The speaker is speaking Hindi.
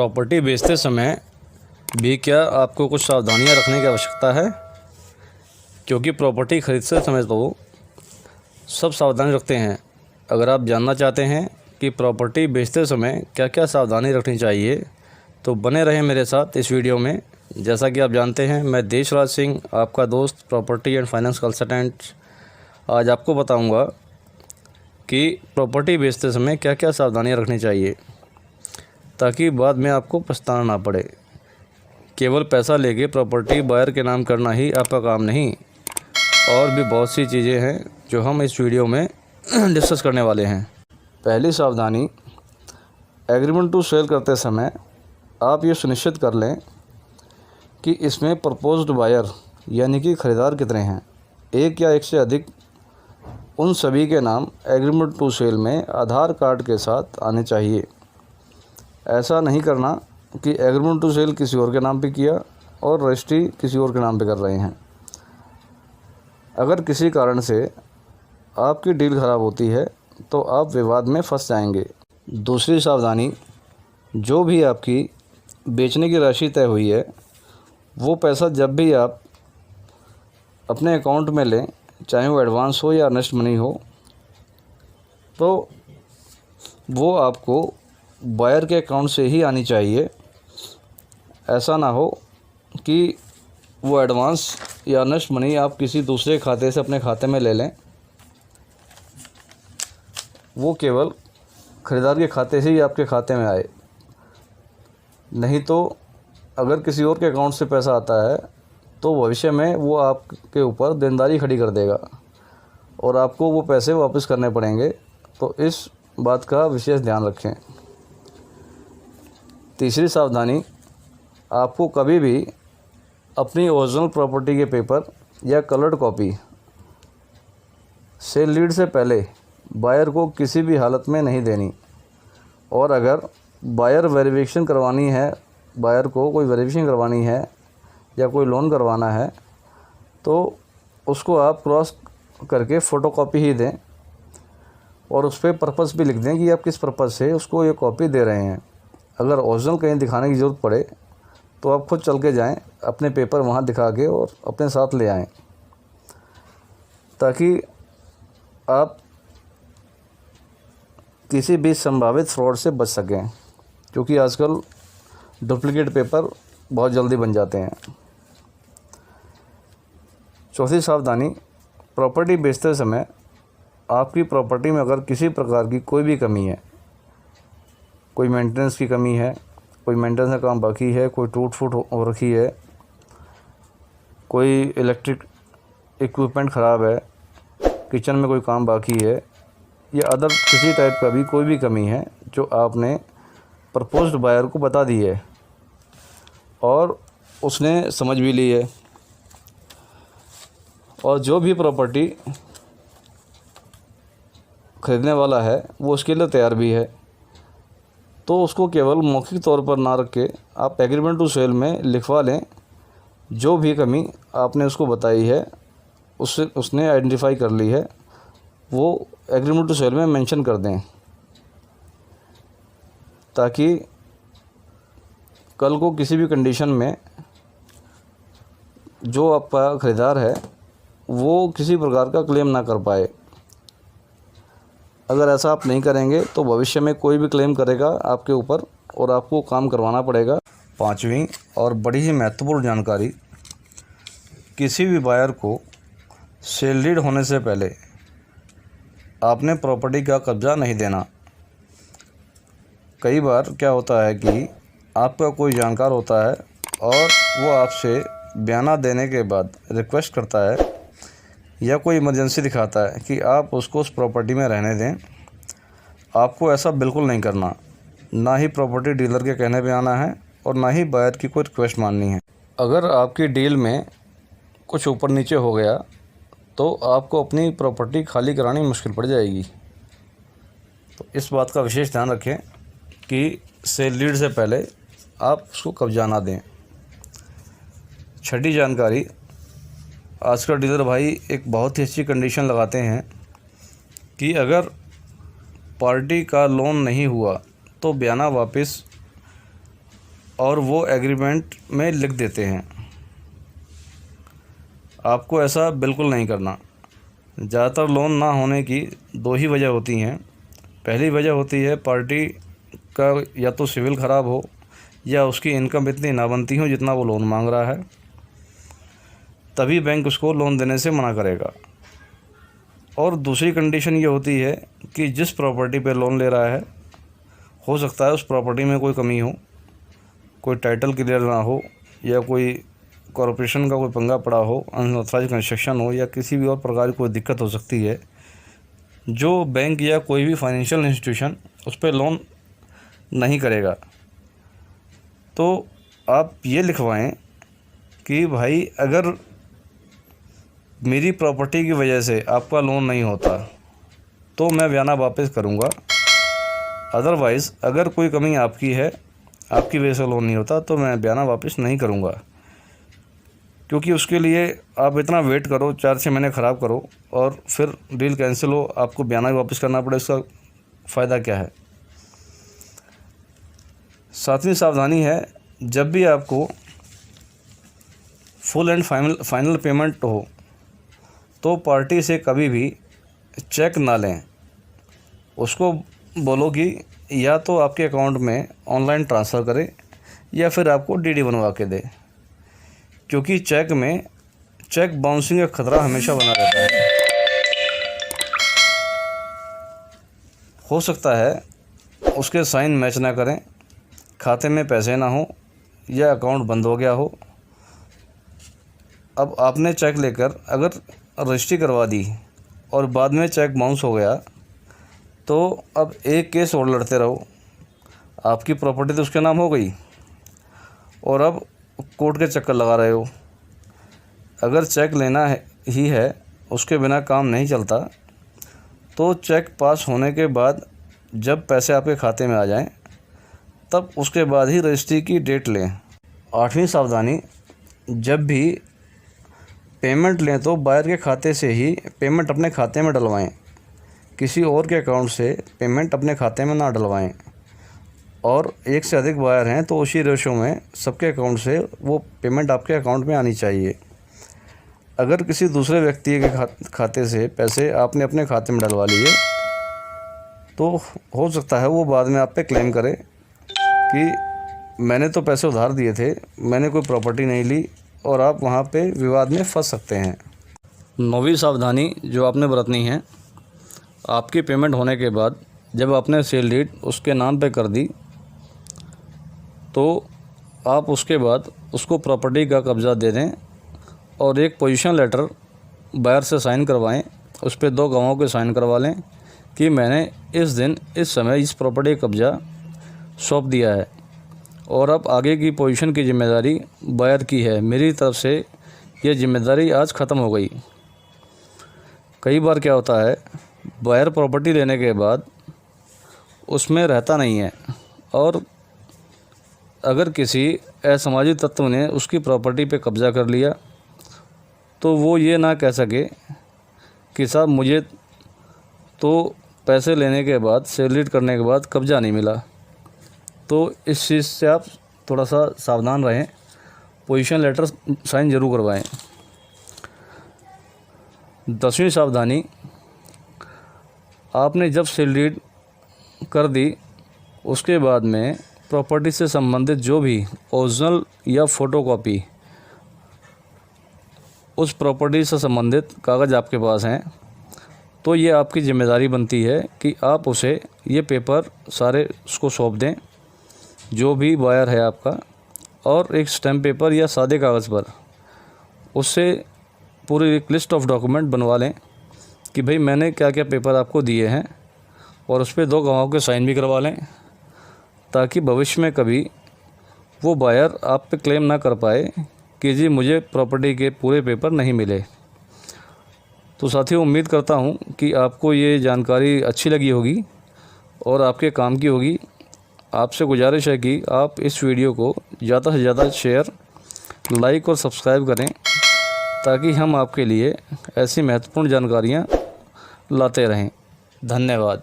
प्रॉपर्टी बेचते समय भी क्या आपको कुछ सावधानियां रखने की आवश्यकता है? क्योंकि प्रॉपर्टी खरीदते समय तो सब सावधानी रखते हैं। अगर आप जानना चाहते हैं कि प्रॉपर्टी बेचते समय क्या क्या सावधानी रखनी चाहिए तो बने रहें मेरे साथ इस वीडियो में। जैसा कि आप जानते हैं, मैं देशराज सिंह, आपका दोस्त, प्रॉपर्टी एंड फाइनेंस कंसल्टेंट, आज आपको बताऊंगा कि प्रॉपर्टी बेचते समय क्या क्या सावधानियां रखनी चाहिए ताकि बाद में आपको पछताना ना पड़े। केवल पैसा लेके प्रॉपर्टी बायर के नाम करना ही आपका काम नहीं, और भी बहुत सी चीज़ें हैं जो हम इस वीडियो में डिस्कस करने वाले हैं। पहली सावधानी, एग्रीमेंट टू सेल करते समय आप ये सुनिश्चित कर लें कि इसमें प्रपोज्ड बायर यानी कि ख़रीदार कितने हैं। एक या एक से अधिक उन सभी के नाम एग्रीमेंट टू सेल में आधार कार्ड के साथ आने चाहिए। ऐसा नहीं करना कि एग्रीमेंट टू सेल किसी और के नाम पे किया और रजिस्ट्री किसी और के नाम पे कर रहे हैं। अगर किसी कारण से आपकी डील ख़राब होती है तो आप विवाद में फंस जाएंगे। दूसरी सावधानी, जो भी आपकी बेचने की राशि तय हुई है वो पैसा जब भी आप अपने अकाउंट में लें, चाहे वो एडवांस हो या अर्नेस्ट मनी हो, तो वो आपको बायर के अकाउंट से ही आनी चाहिए। ऐसा ना हो कि वो एडवांस या अर्नेस्ट मनी आप किसी दूसरे खाते से अपने खाते में ले लें। वो केवल ख़रीदार के खाते से ही आपके खाते में आए। नहीं तो अगर किसी और के अकाउंट से पैसा आता है तो भविष्य में वो आपके ऊपर देनदारी खड़ी कर देगा और आपको वो पैसे वापस करने पड़ेंगे। तो इस बात का विशेष ध्यान रखें। तीसरी सावधानी, आपको कभी भी अपनी ओरिजिनल प्रॉपर्टी के पेपर या कलर्ड कॉपी सेल लीड से पहले बायर को किसी भी हालत में नहीं देनी। और अगर बायर वेरिफिकेशन करवानी है, बायर को कोई वेरिफिकेशन करवानी है या कोई लोन करवाना है तो उसको आप क्रॉस करके फ़ोटोकॉपी ही दें और उस पर पर्पस भी लिख दें कि आप किस पर्पस से उसको ये कॉपी दे रहे हैं। अगर ओरिजिनल कहीं दिखाने की ज़रूरत पड़े तो आप खुद चल के जाएं, अपने पेपर वहाँ दिखा के और अपने साथ ले आएं, ताकि आप किसी भी संभावित फ्रॉड से बच सकें, क्योंकि आजकल डुप्लीकेट पेपर बहुत जल्दी बन जाते हैं। चौथी सावधानी, प्रॉपर्टी बेचते समय आपकी प्रॉपर्टी में अगर किसी प्रकार की कोई भी कमी है, कोई मेंटेनेंस की कमी है, कोई मेंटेनेंस का काम बाकी है, कोई टूट फूट हो रखी है, कोई इलेक्ट्रिक इक्विपमेंट ख़राब है, किचन में कोई काम बाकी है, या अदर किसी टाइप का भी कोई भी कमी है जो आपने प्रपोज्ड बायर को बता दी है और उसने समझ भी ली है, और जो भी प्रॉपर्टी ख़रीदने वाला है वो उसके लिए तैयार भी है, तो उसको केवल मौखिक तौर पर ना रख के आप एग्रीमेंट टू सेल में लिखवा लें। जो भी कमी आपने उसको बताई है, उसने आइडेंटिफाई कर ली है, वो एग्रीमेंट टू सेल में मेंशन कर दें, ताकि कल को किसी भी कंडीशन में जो आपका ख़रीदार है वो किसी प्रकार का क्लेम ना कर पाए। अगर ऐसा आप नहीं करेंगे तो भविष्य में कोई भी क्लेम करेगा आपके ऊपर और आपको काम करवाना पड़ेगा। पांचवी और बड़ी ही महत्वपूर्ण जानकारी, किसी भी बायर को सेल डीड होने से पहले आपने प्रॉपर्टी का कब्ज़ा नहीं देना। कई बार क्या होता है कि आपका कोई जानकार होता है और वो आपसे बयाना देने के बाद रिक्वेस्ट करता है या कोई इमरजेंसी दिखाता है कि आप उसको उस प्रॉपर्टी में रहने दें। आपको ऐसा बिल्कुल नहीं करना। ना ही प्रॉपर्टी डीलर के कहने पे आना है और ना ही बायर की कोई रिक्वेस्ट माननी है। अगर आपकी डील में कुछ ऊपर नीचे हो गया तो आपको अपनी प्रॉपर्टी खाली करानी मुश्किल पड़ जाएगी। तो इस बात का विशेष ध्यान रखें कि सेल डीड से पहले आप उसको कब्जा ना दें। छठी जानकारी, आजकल डीलर भाई एक बहुत ही अच्छी कंडीशन लगाते हैं कि अगर पार्टी का लोन नहीं हुआ तो बयाना वापस और वो एग्रीमेंट में लिख देते हैं। आपको ऐसा बिल्कुल नहीं करना। ज़्यादातर लोन ना होने की दो ही वजह होती हैं। पहली वजह होती है पार्टी का या तो सिविल ख़राब हो या उसकी इनकम इतनी ना बनती हो जितना वो लोन मांग रहा है, तभी बैंक उसको लोन देने से मना करेगा। और दूसरी कंडीशन ये होती है कि जिस प्रॉपर्टी पे लोन ले रहा है, हो सकता है उस प्रॉपर्टी में कोई कमी हो, कोई टाइटल क्लियर ना हो, या कोई कॉरपोरेशन का कोई पंगा पड़ा हो, अनऑथराइज कंस्ट्रक्शन हो, या किसी भी और प्रकार की कोई दिक्कत हो सकती है, जो बैंक या कोई भी फाइनेंशियल इंस्टीट्यूशन उस पर लोन नहीं करेगा। तो आप ये लिखवाएं कि भाई अगर मेरी प्रॉपर्टी की वजह से आपका लोन नहीं होता तो मैं बयाना वापस करूँगा, अदरवाइज़ अगर कोई कमी आपकी है, आपकी वजह से लोन नहीं होता, तो मैं बयाना वापस नहीं करूँगा। क्योंकि उसके लिए आप इतना वेट करो, 4-6 महीने ख़राब करो और फिर डील कैंसिल हो, आपको बयाना भी वापस करना पड़े, इसका फ़ायदा क्या है। सातवीं सावधानी है, जब भी आपको फुल एंड फाइनल पेमेंट हो तो पार्टी से कभी भी चेक ना लें। उसको बोलो कि या तो आपके अकाउंट में ऑनलाइन ट्रांसफ़र करे या फिर आपको डीडी बनवा के दे, क्योंकि चेक बाउंसिंग का खतरा हमेशा बना रहता है। हो सकता है उसके साइन मैच ना करें, खाते में पैसे ना हो, या अकाउंट बंद हो गया हो। अब आपने चेक लेकर अगर रजिस्ट्री करवा दी और बाद में चेक बाउंस हो गया, तो अब एक केस और लड़ते रहो। आपकी प्रॉपर्टी तो उसके नाम हो गई और अब कोर्ट के चक्कर लगा रहे हो। अगर चेक लेना ही है, उसके बिना काम नहीं चलता, तो चेक पास होने के बाद जब पैसे आपके खाते में आ जाएं, तब उसके बाद ही रजिस्ट्री की डेट लें। 8वीं सावधानी, जब भी पेमेंट लें तो बायर के खाते से ही पेमेंट अपने खाते में डलवाएं, किसी और के अकाउंट से पेमेंट अपने खाते में ना डलवाएं। और एक से अधिक बायर हैं तो उसी रेशो में सबके अकाउंट से वो पेमेंट आपके अकाउंट में आनी चाहिए। अगर किसी दूसरे व्यक्ति के खाते से पैसे आपने अपने खाते में डलवा लिए, तो हो सकता है वो बाद में आप पे क्लेम करे कि मैंने तो पैसे उधार दिए थे, मैंने कोई प्रॉपर्टी नहीं ली, और आप वहाँ पे विवाद में फंस सकते हैं। 9वीं सावधानी जो आपने बरतनी है, आपकी पेमेंट होने के बाद जब आपने सेल डीड उसके नाम पे कर दी, तो आप उसके बाद उसको प्रॉपर्टी का कब्ज़ा दे दें और एक पोजीशन लेटर बायर से साइन करवाएं। उस पर 2 गवाहों के साइन करवा लें कि मैंने इस दिन इस समय इस प्रॉपर्टी का कब्ज़ा सौंप दिया है और अब आगे की पोजीशन की ज़िम्मेदारी बायर की है, मेरी तरफ से ये ज़िम्मेदारी आज ख़त्म हो गई। कई बार क्या होता है, बायर प्रॉपर्टी लेने के बाद उसमें रहता नहीं है, और अगर किसी असामाजिक तत्व ने उसकी प्रॉपर्टी पे कब्ज़ा कर लिया तो वो ये ना कह सके कि साहब मुझे तो पैसे लेने के बाद, सेल डीड करने के बाद कब्ज़ा नहीं मिला। तो इस चीज़ से आप थोड़ा सा सावधान रहें, पोजीशन लेटर साइन ज़रूर करवाएं। 10वीं सावधानी, आपने जब सेल डीड कर दी उसके बाद में प्रॉपर्टी से संबंधित जो भी ओरिजिनल या फ़ोटोकॉपी उस प्रॉपर्टी से संबंधित कागज़ आपके पास हैं, तो ये आपकी ज़िम्मेदारी बनती है कि आप उसे ये पेपर सारे उसको सौंप दें, जो भी बायर है आपका, और एक स्टैम्प पेपर या सादे कागज़ पर उससे पूरी एक लिस्ट ऑफ डॉक्यूमेंट बनवा लें कि भाई मैंने क्या क्या पेपर आपको दिए हैं, और उस पर 2 गवाहों के साइन भी करवा लें, ताकि भविष्य में कभी वो बायर आप पे क्लेम ना कर पाए कि जी मुझे प्रॉपर्टी के पूरे पेपर नहीं मिले। तो साथियों, उम्मीद करता हूँ कि आपको ये जानकारी अच्छी लगी होगी और आपके काम की होगी। आपसे गुजारिश है कि आप इस वीडियो को ज़्यादा से ज़्यादा शेयर, लाइक और सब्सक्राइब करें, ताकि हम आपके लिए ऐसी महत्वपूर्ण जानकारियाँ लाते रहें। धन्यवाद।